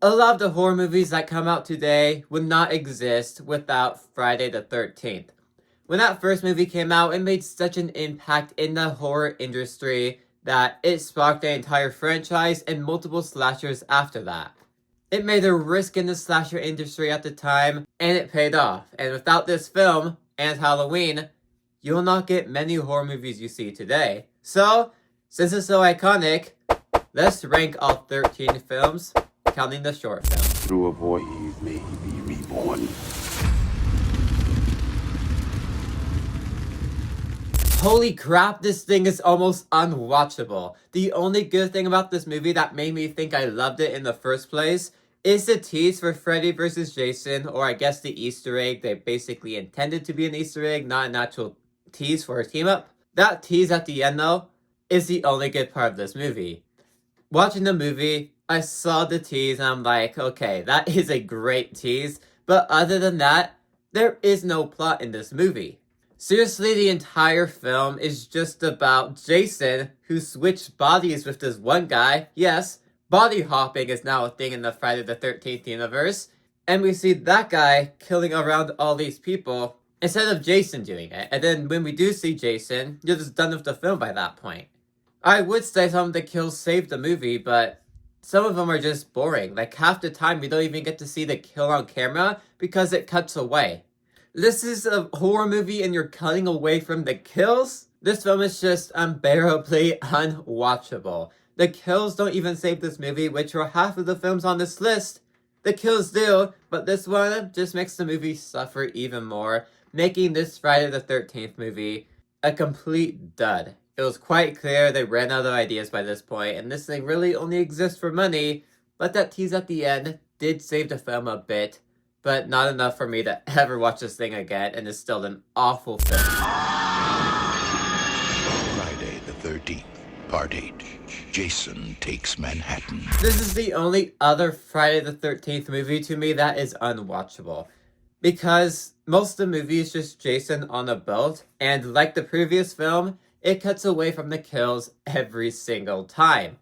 A lot of the horror movies that come out today would not exist without Friday the 13th. When that first movie came out, it made such an impact in the horror industry that it sparked an entire franchise and multiple slashers after that. It made a risk in the slasher industry at the time, and it paid off. And without this film, and Halloween, you will not get many horror movies you see today. So, since it's so iconic, let's rank all 13 films, counting the short film. Through a void may be reborn. Holy crap, this thing is almost unwatchable. The only good thing about this movie that made me think I loved it in the first place is the tease for Freddy vs. Jason, or I guess the Easter egg. They basically intended to be an Easter egg, not an actual tease for a team up. That tease at the end though, is the only good part of this movie. Watching the movie, I saw the tease and I'm like, okay, that is a great tease, but other than that, there is no plot in this movie. Seriously, the entire film is just about Jason, who switched bodies with this one guy. Yes, body hopping is now a thing in the Friday the 13th universe. And we see that guy killing around all these people instead of Jason doing it. And then when we do see Jason, you're just done with the film by that point. I would say some of the kills saved the movie, but some of them are just boring. Like half the time we don't even get to see the kill on camera because it cuts away. This is a horror movie and you're cutting away from the kills? This film is just unbearably unwatchable. The kills don't even save this movie, which are half of the films on this list. The kills do, but this one just makes the movie suffer even more, making this Friday the 13th movie a complete dud. It was quite clear they ran out of ideas by this point, and this thing really only exists for money, but that tease at the end did save the film a bit, but not enough for me to ever watch this thing again, and it's still an awful film. Friday the 13th, Part 8. Jason Takes Manhattan. This is the only other Friday the 13th movie to me that is unwatchable. Because most of the movie is just Jason on a boat, and like the previous film, it cuts away from the kills every single time.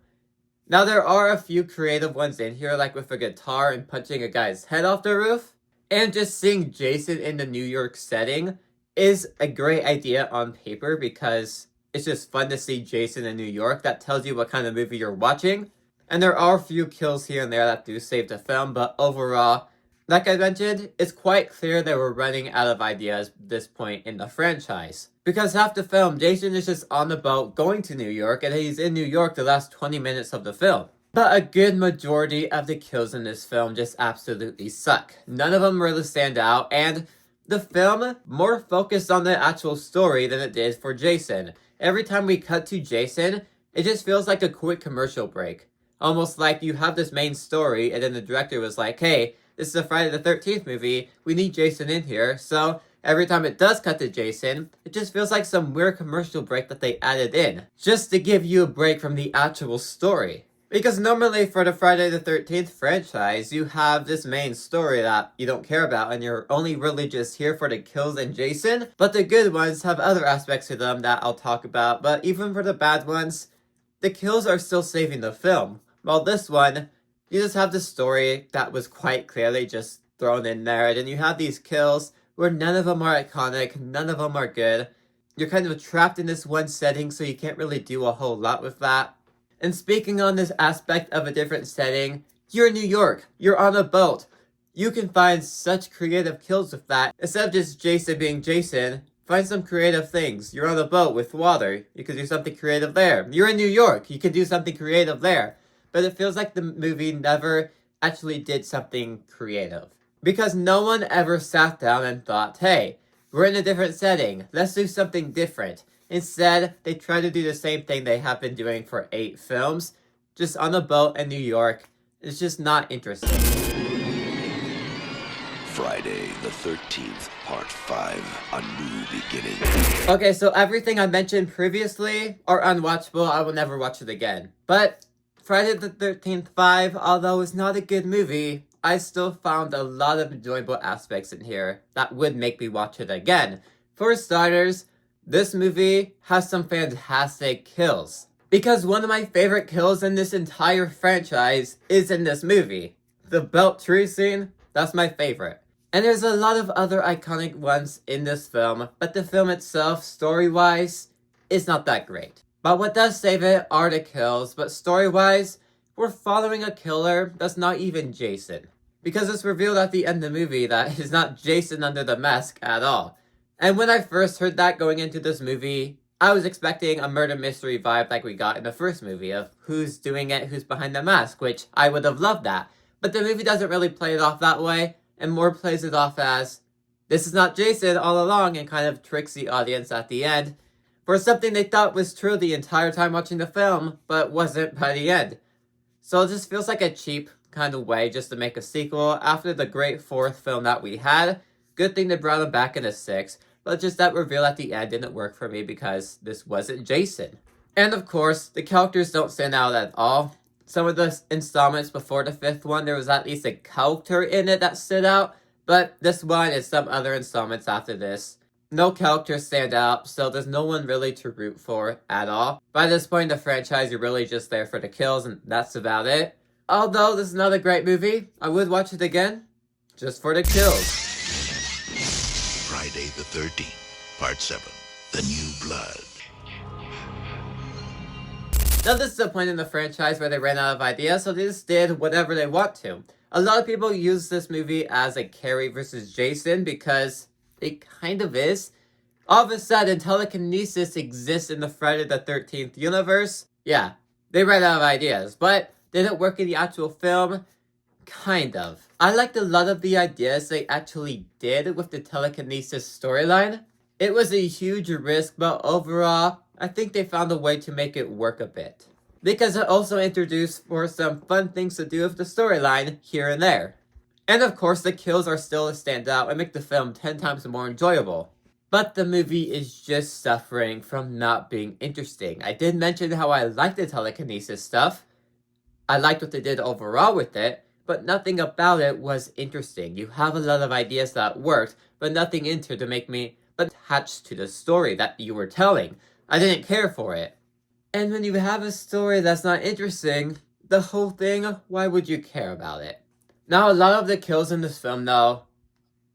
Now there are a few creative ones in here, like with a guitar and punching a guy's head off the roof. And just seeing Jason in the New York setting is a great idea on paper because it's just fun to see Jason in New York. That tells you what kind of movie you're watching. And there are a few kills here and there that do save the film, but overall, like I mentioned, it's quite clear they were running out of ideas at this point in the franchise. Because half the film, Jason is just on the boat going to New York, and he's in New York the last 20 minutes of the film. But a good majority of the kills in this film just absolutely suck. None of them really stand out, and the film more focused on the actual story than it did for Jason. Every time we cut to Jason, it just feels like a quick commercial break. Almost like you have this main story, and then the director was like, hey, this is a Friday the 13th movie, we need Jason in here, so every time it does cut to Jason, it just feels like some weird commercial break that they added in, just to give you a break from the actual story. Because normally for the Friday the 13th franchise, you have this main story that you don't care about and you're only really just here for the kills and Jason, but the good ones have other aspects to them that I'll talk about, but even for the bad ones, the kills are still saving the film. While this one, you just have the story that was quite clearly just thrown in there, and then you have these kills where none of them are iconic, none of them are good. You're kind of trapped in this one setting, so you can't really do a whole lot with that. And speaking on this aspect of a different setting, you're in New York, you're on a boat. You can find such creative kills with that. Instead of just Jason being Jason, find some creative things. You're on a boat with water, you can do something creative there. You're in New York, you can do something creative there. But it feels like the movie never actually did something creative. Because no one ever sat down and thought, hey, we're in a different setting, let's do something different. Instead, they try to do the same thing they have been doing for 8 films, just on a boat in New York. It's just not interesting. Friday the 13th, Part 5, A New Beginning. Okay, so everything I mentioned previously are unwatchable. I will never watch it again. But Friday the 13th 5, although it's not a good movie, I still found a lot of enjoyable aspects in here that would make me watch it again. For starters, this movie has some fantastic kills. Because one of my favorite kills in this entire franchise is in this movie. The belt tree scene, that's my favorite. And there's a lot of other iconic ones in this film, but the film itself, story-wise, is not that great. But what does save it are the kills, but story-wise, we're following a killer that's not even Jason. Because it's revealed at the end of the movie that it's not Jason under the mask at all. And when I first heard that going into this movie, I was expecting a murder mystery vibe like we got in the first movie of who's doing it, who's behind the mask, which I would have loved that. But the movie doesn't really play it off that way, and more plays it off as, this is not Jason all along, and kind of tricks the audience at the end for something they thought was true the entire time watching the film, but wasn't by the end. So it just feels like a cheap kind of way just to make a sequel after the great fourth film that we had. Good thing they brought him back in a sixth, but just that reveal at the end didn't work for me because this wasn't Jason. And of course, the characters don't stand out at all. Some of the installments before the fifth one, there was at least a character in it that stood out, but this one and some other installments after this, no characters stand out, so there's no one really to root for at all. By this point in the franchise, you're really just there for the kills, and that's about it. Although this is not a great movie, I would watch it again, just for the kills. Friday the 13th, Part 7, The New Blood. Now this is a point in the franchise where they ran out of ideas, so they just did whatever they want to. A lot of people use this movie as a Freddy vs. Jason because it kind of is. All of a sudden, telekinesis exists in the Friday the 13th universe. Yeah, they ran out of ideas, but did it work in the actual film? Kind of. I liked a lot of the ideas they actually did with the telekinesis storyline. It was a huge risk, but overall, I think they found a way to make it work a bit. Because it also introduced for some fun things to do with the storyline here and there. And of course, the kills are still a standout and make the film 10 times more enjoyable. But the movie is just suffering from not being interesting. I did mention how I liked the telekinesis stuff. I liked what they did overall with it, but nothing about it was interesting. You have a lot of ideas that worked, but nothing in there to make me attached to the story that you were telling. I didn't care for it. And when you have a story that's not interesting, the whole thing, why would you care about it? Now, a lot of the kills in this film, though,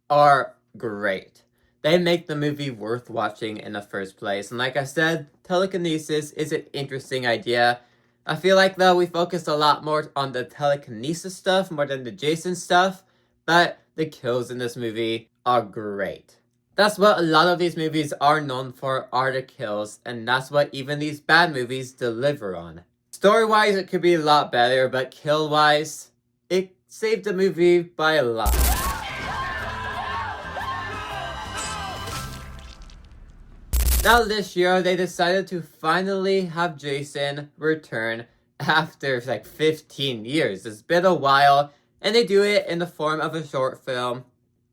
are great. They make the movie worth watching in the first place. And like I said, telekinesis is an interesting idea. I feel like, though, we focused a lot more on the telekinesis stuff more than the Jason stuff. But the kills in this movie are great. That's what a lot of these movies are known for, are the kills, and that's what even these bad movies deliver on. Story-wise, it could be a lot better, but kill-wise, it saved the movie by a lot. Now this year, they decided to finally have Jason return after like 15 years. It's been a while, and they do it in the form of a short film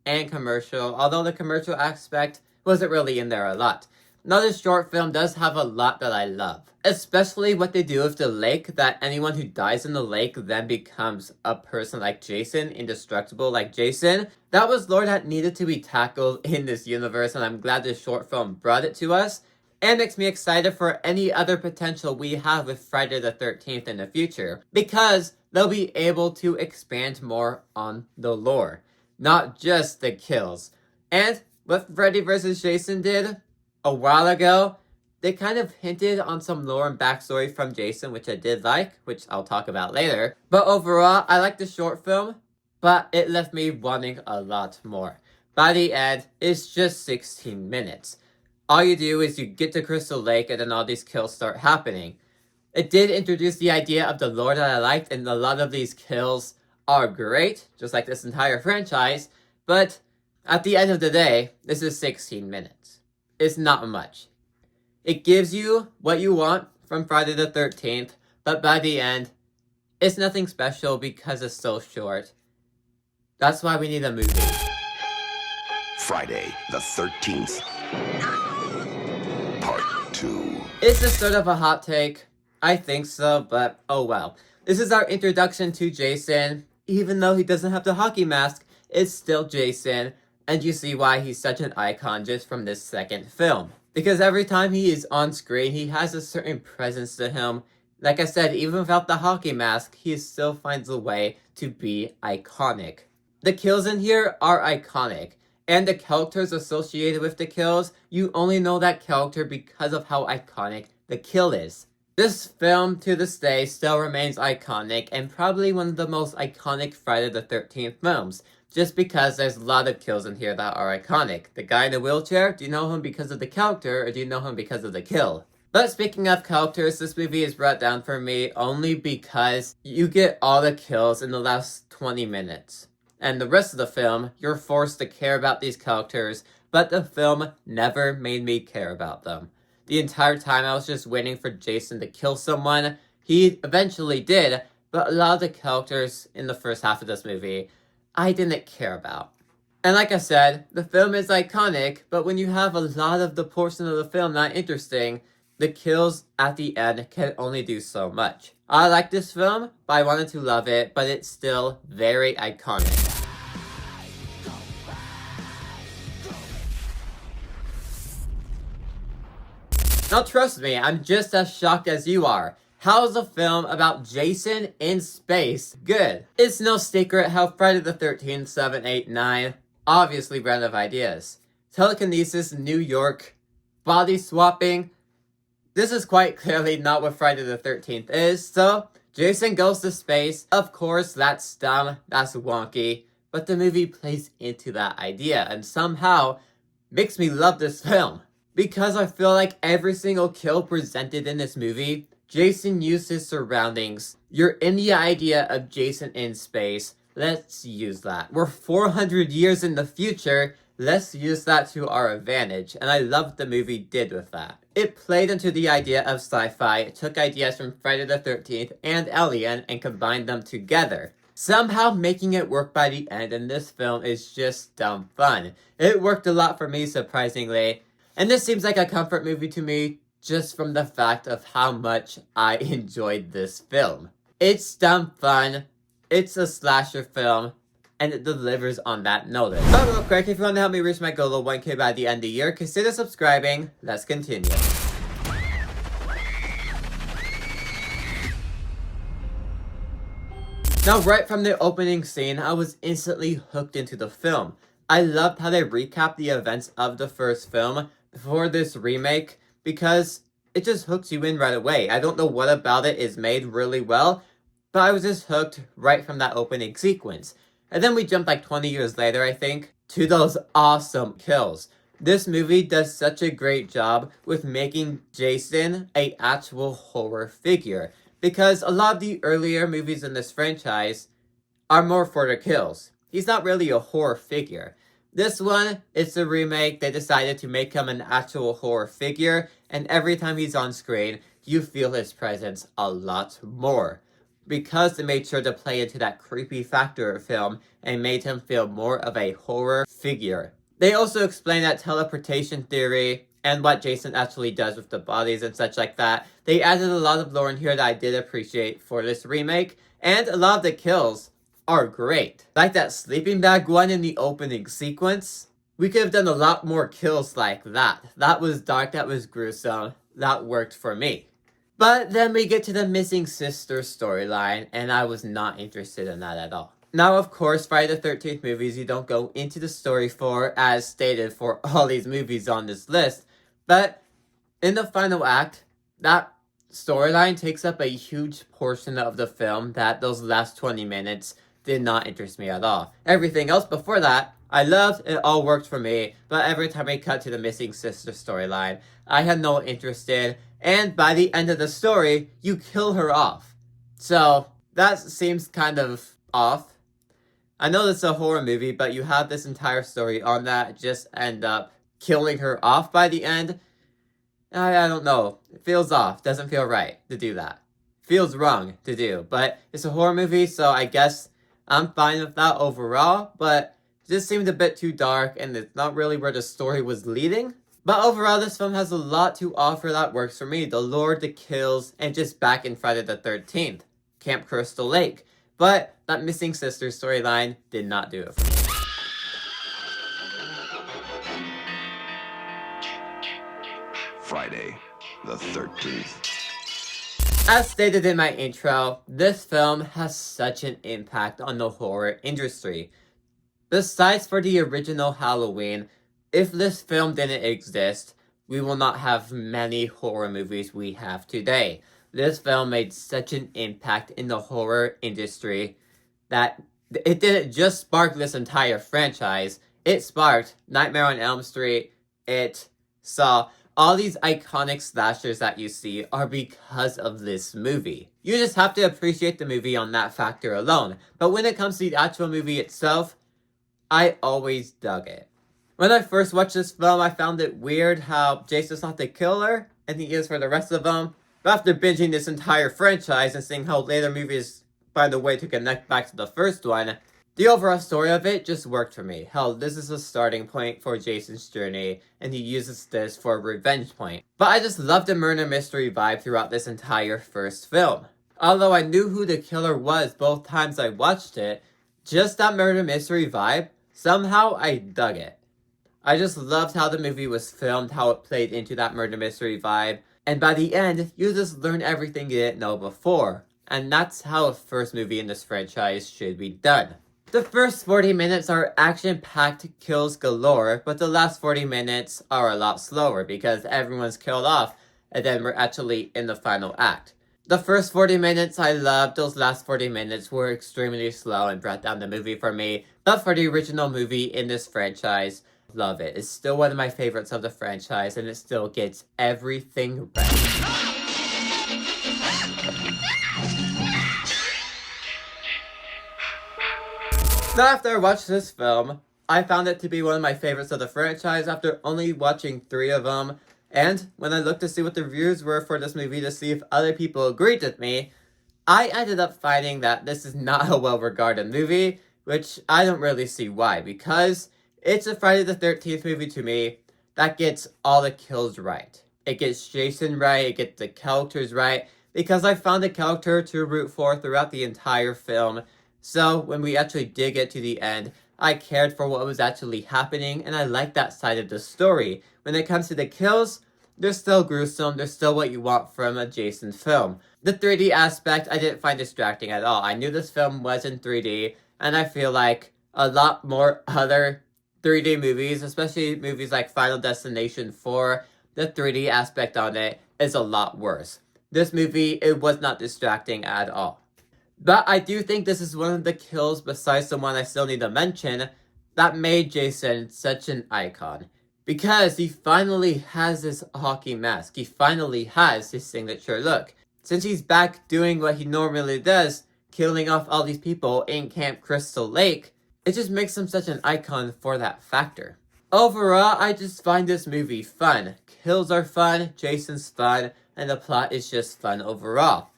and commercial, although the commercial aspect wasn't really in there a lot. Now this short film does have a lot that I love, especially what they do with the lake, that anyone who dies in the lake then becomes a person like Jason, indestructible like Jason. That was lore that needed to be tackled in this universe, and I'm glad this short film brought it to us, and makes me excited for any other potential we have with Friday the 13th in the future, because they'll be able to expand more on the lore. Not just the kills. And what Freddy vs. Jason did a while ago, they kind of hinted on some lore and backstory from Jason, which I did like, which I'll talk about later. But overall, I liked the short film, but it left me wanting a lot more. By the end, it's just 16 minutes. All you do is you get to Crystal Lake and then all these kills start happening. It did introduce the idea of the lore that I liked, and a lot of these kills are great, just like this entire franchise, but at the end of the day, this is 16 minutes. It's not much. It gives you what you want from Friday the 13th, but by the end, it's nothing special because it's so short. That's why we need a movie. Friday the 13th, Part 2. Is this sort of a hot take? I think so, but oh well. This is our introduction to Jason. Even though he doesn't have the hockey mask, it's still Jason, and you see why he's such an icon just from this second film. Because every time he is on screen, he has a certain presence to him. Like I said, even without the hockey mask, he still finds a way to be iconic. The kills in here are iconic, and the characters associated with the kills, you only know that character because of how iconic the kill is. This film, to this day, still remains iconic and probably one of the most iconic Friday the 13th films, just because there's a lot of kills in here that are iconic. The guy in the wheelchair, do you know him because of the character, or do you know him because of the kill? But speaking of characters, this movie is brought down for me only because you get all the kills in the last 20 minutes. And the rest of the film, you're forced to care about these characters, but the film never made me care about them. The entire time I was just waiting for Jason to kill someone. He eventually did, but a lot of the characters in the first half of this movie, I didn't care about. And like I said, the film is iconic, but when you have a lot of the portion of the film not interesting, the kills at the end can only do so much. I like this film, but I wanted to love it, but it's still very iconic. Now trust me, I'm just as shocked as you are. How is a film about Jason in space good? It's no secret how Friday the 13th, 7, 8, 9 obviously ran out of ideas. Telekinesis, New York, body swapping. This is quite clearly not what Friday the 13th is, so Jason goes to space. Of course, that's dumb, that's wonky, but the movie plays into that idea and somehow makes me love this film. Because I feel like every single kill presented in this movie, Jason used his surroundings. You're in the idea of Jason in space. Let's use that. We're 400 years in the future. Let's use that to our advantage. And I love what the movie did with that. It played into the idea of sci-fi. It took ideas from Friday the 13th and Alien and combined them together, somehow making it work by the end, and this film is just dumb fun. It worked a lot for me, surprisingly. And this seems like a comfort movie to me, just from the fact of how much I enjoyed this film. It's dumb fun, it's a slasher film, and it delivers on that notice. But real quick, if you want to help me reach my goal of 1K by the end of the year, consider subscribing. Let's continue. Now, right from the opening scene, I was instantly hooked into the film. I loved how they recapped the events of the first film for this remake, because it just hooks you in right away. I don't know what about it is made really well, but I was just hooked right from that opening sequence. And then we jumped like 20 years later, I think, to those awesome kills. This movie does such a great job with making Jason an actual horror figure, because a lot of the earlier movies in this franchise are more for the kills. He's not really a horror figure. This one, it's a remake. They decided to make him an actual horror figure, and every time he's on screen, you feel his presence a lot more. Because they made sure to play into that creepy factor of film and made him feel more of a horror figure. They also explain that teleportation theory and what Jason actually does with the bodies and such like that. They added a lot of lore in here that I did appreciate for this remake, and a lot of the kills are great. Like that sleeping bag one in the opening sequence. We could have done a lot more kills like that. That was dark, that was gruesome, that worked for me. But then we get to the missing sister storyline, and I was not interested in that at all. Now, of course, Friday the 13th movies you don't go into the story for, as stated for all these movies on this list, but in the final act, that storyline takes up a huge portion of the film that those last 20 minutes did not interest me at all. Everything else before that, I loved, it all worked for me, but every time I cut to the missing sister storyline, I had no interest in, and by the end of the story, you kill her off. So, that seems kind of off. I know this is a horror movie, but you have this entire story on that, just end up killing her off by the end. I don't know. It feels off. Doesn't feel right to do that. Feels wrong to do, but it's a horror movie, so I guess I'm fine with that overall, but it just seemed a bit too dark, and it's not really where the story was leading. But overall, this film has a lot to offer that works for me. The lore, the kills, and just back in Friday the 13th. Camp Crystal Lake. But that missing sister storyline did not do it for me. Friday the 13th. As stated in my intro, this film has such an impact on the horror industry. Besides for the original Halloween, if this film didn't exist, we will not have many horror movies we have today. This film made such an impact in the horror industry that it didn't just spark this entire franchise, it sparked Nightmare on Elm Street, It, Saw. All these iconic slashers that you see are because of this movie. You just have to appreciate the movie on that factor alone. But when it comes to the actual movie itself, I always dug it. When I first watched this film, I found it weird how Jason's not the killer, and he is for the rest of them. But after binging this entire franchise and seeing how later movies find a way to connect back to the first one, the overall story of it just worked for me. Hell, this is a starting point for Jason's journey, and he uses this for a revenge point. But I just loved the murder mystery vibe throughout this entire first film. Although I knew who the killer was both times I watched it, just that murder mystery vibe, somehow I dug it. I just loved how the movie was filmed, how it played into that murder mystery vibe, and by the end, you just learn everything you didn't know before. And that's how a first movie in this franchise should be done. The first 40 minutes are action-packed kills galore, but the last 40 minutes are a lot slower because everyone's killed off, and then we're actually in the final act. The first 40 minutes I loved, those last 40 minutes were extremely slow and brought down the movie for me, but for the original movie in this franchise, love it. It's still one of my favorites of the franchise, and it still gets everything right. So after I watched this film, I found it to be one of my favorites of the franchise after only watching 3 of them. And when I looked to see what the reviews were for this movie to see if other people agreed with me, I ended up finding that this is not a well-regarded movie, which I don't really see why, because it's a Friday the 13th movie to me that gets all the kills right. It gets Jason right, it gets the characters right, because I found a character to root for throughout the entire film. So when we actually did get to the end, I cared for what was actually happening, and I liked that side of the story. When it comes to the kills, they're still gruesome, they're still what you want from a Jason film. The 3D aspect I didn't find distracting at all. I knew this film was in 3D, and I feel like a lot more other 3D movies, especially movies like Final Destination 4, the 3D aspect on it is a lot worse. This movie, it was not distracting at all. But I do think this is one of the kills, besides the one I still need to mention, that made Jason such an icon. Because he finally has his hockey mask. He finally has his signature look. Since he's back doing what he normally does, killing off all these people in Camp Crystal Lake, it just makes him such an icon for that factor. Overall, I just find this movie fun. Kills are fun, Jason's fun, and the plot is just fun overall.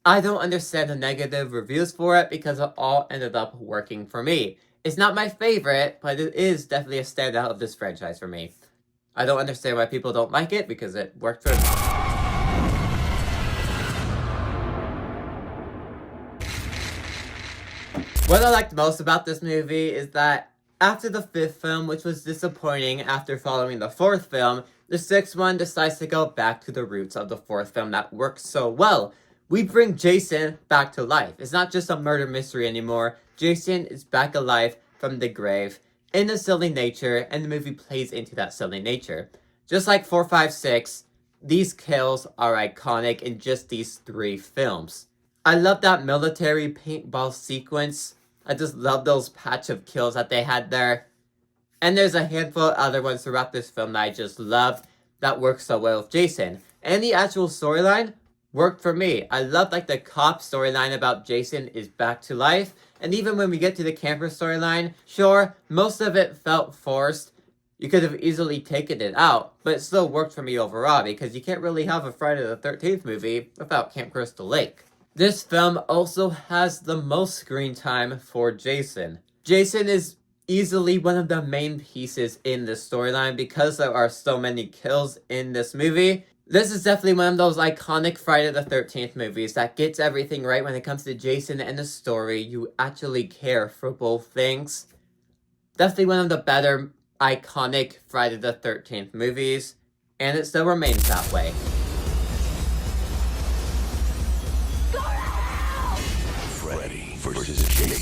I don't understand the negative reviews for it because it all ended up working for me. It's not my favorite, but it is definitely a standout of this franchise for me. I don't understand why people don't like it because it worked for me. What I liked most about this movie is that after the 5th film, which was disappointing after following the 4th film, the 6th one decides to go back to the roots of the 4th film that worked so well. We bring Jason back to life. It's not just a murder mystery anymore. Jason is back alive from the grave in a silly nature, and the movie plays into that silly nature. Just like 4, 5, 6, these kills are iconic in just these 3 films. I love that military paintball sequence. I just love those patch of kills that they had there. And there's a handful of other ones throughout this film that I just loved that work so well with Jason. And the actual storyline worked for me. I love like the cop storyline about Jason is back to life. And even when we get to the camper storyline, sure, most of it felt forced. You could have easily taken it out, but it still worked for me overall because you can't really have a Friday the 13th movie without Camp Crystal Lake. This film also has the most screen time for Jason. Jason is easily one of the main pieces in this storyline because there are so many kills in this movie. This is definitely one of those iconic Friday the 13th movies that gets everything right when it comes to Jason and the story. You actually care for both things. Definitely one of the better iconic Friday the 13th movies, and it still remains that way.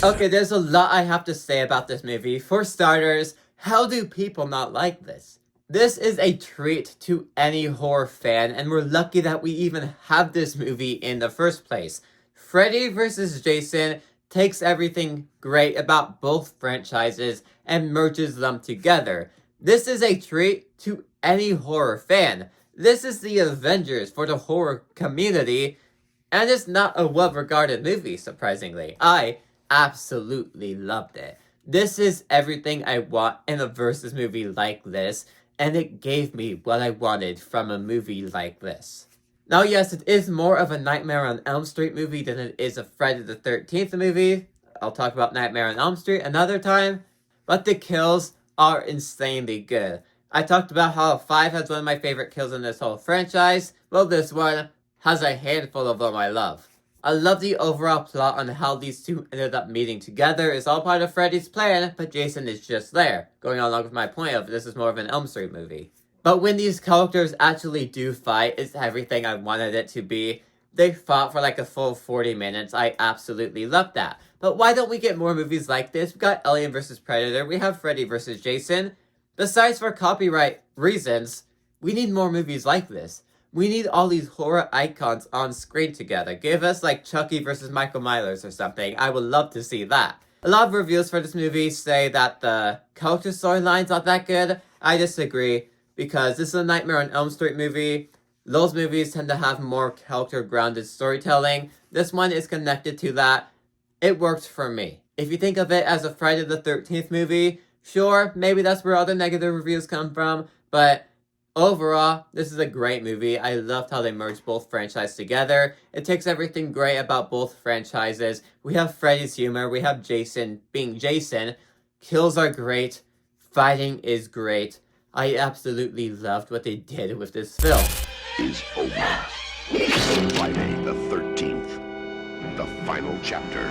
Okay, there's a lot I have to say about this movie. For starters, how do people not like this? This is a treat to any horror fan, and we're lucky that we even have this movie in the first place. Freddy vs. Jason takes everything great about both franchises and merges them together. This is a treat to any horror fan. This is the Avengers for the horror community, and it's not a well-regarded movie, surprisingly. I absolutely loved it. This is everything I want in a versus movie like this, and it gave me what I wanted from a movie like this. Now, yes, it is more of a Nightmare on Elm Street movie than it is a Friday the 13th movie. I'll talk about Nightmare on Elm Street another time, but the kills are insanely good. I talked about how 5 has one of my favorite kills in this whole franchise. Well, this one has a handful of them I love. I love the overall plot on how these two ended up meeting together. It's all part of Freddy's plan, but Jason is just there, going along with my point of this is more of an Elm Street movie. But when these characters actually do fight, it's everything I wanted it to be. They fought for like a full 40 minutes. I absolutely loved that. But why don't we get more movies like this? We got Alien vs. Predator, we have Freddy vs. Jason. Besides for copyright reasons, we need more movies like this. We need all these horror icons on screen together. Give us like Chucky vs. Michael Myers or something. I would love to see that. A lot of reviews for this movie say that the character storyline's not that good. I disagree, because this is a Nightmare on Elm Street movie. Those movies tend to have more character-grounded storytelling. This one is connected to that. It worked for me. If you think of it as a Friday the 13th movie, sure, maybe that's where all the negative reviews come from, but overall, this is a great movie. I loved how they merged both franchises together. It takes everything great about both franchises. We have Freddy's humor, we have Jason being Jason. Kills are great, fighting is great. I absolutely loved what they did with this film. Is over. Friday the 13th. The final chapter.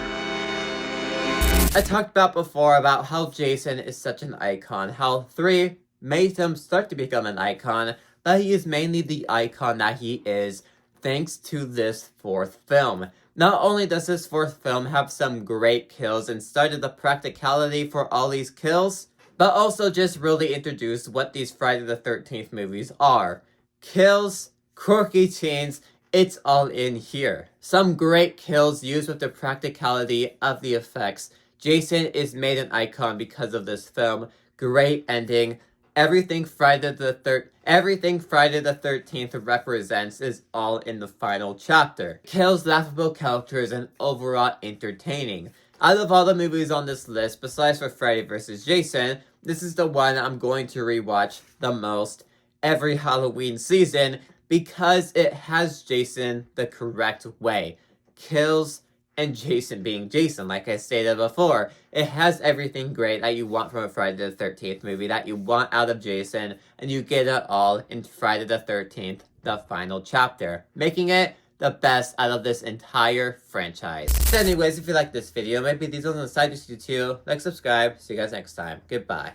I talked about before about how Jason is such an icon, how 3 made him start to become an icon, but he is mainly the icon that he is thanks to this 4th film. Not only does this 4th film have some great kills and started the practicality for all these kills, but also just really introduced what these Friday the 13th movies are. Kills, quirky teens, it's all in here. Some great kills used with the practicality of the effects. Jason is made an icon because of this film. Great ending. Everything Friday the 13th represents is all in the final chapter. Kills, laughable characters, and overall entertaining. Out of all the movies on this list, besides for Freddy vs. Jason, this is the one I'm going to rewatch the most every Halloween season because it has Jason the correct way. Kills and Jason being Jason, like I stated before. It has everything great that you want from a Friday the 13th movie, that you want out of Jason, and you get it all in Friday the 13th, the final chapter, making it the best out of this entire franchise. So anyways, if you like this video, maybe these are on the side just do too. Like, subscribe. See you guys next time. Goodbye.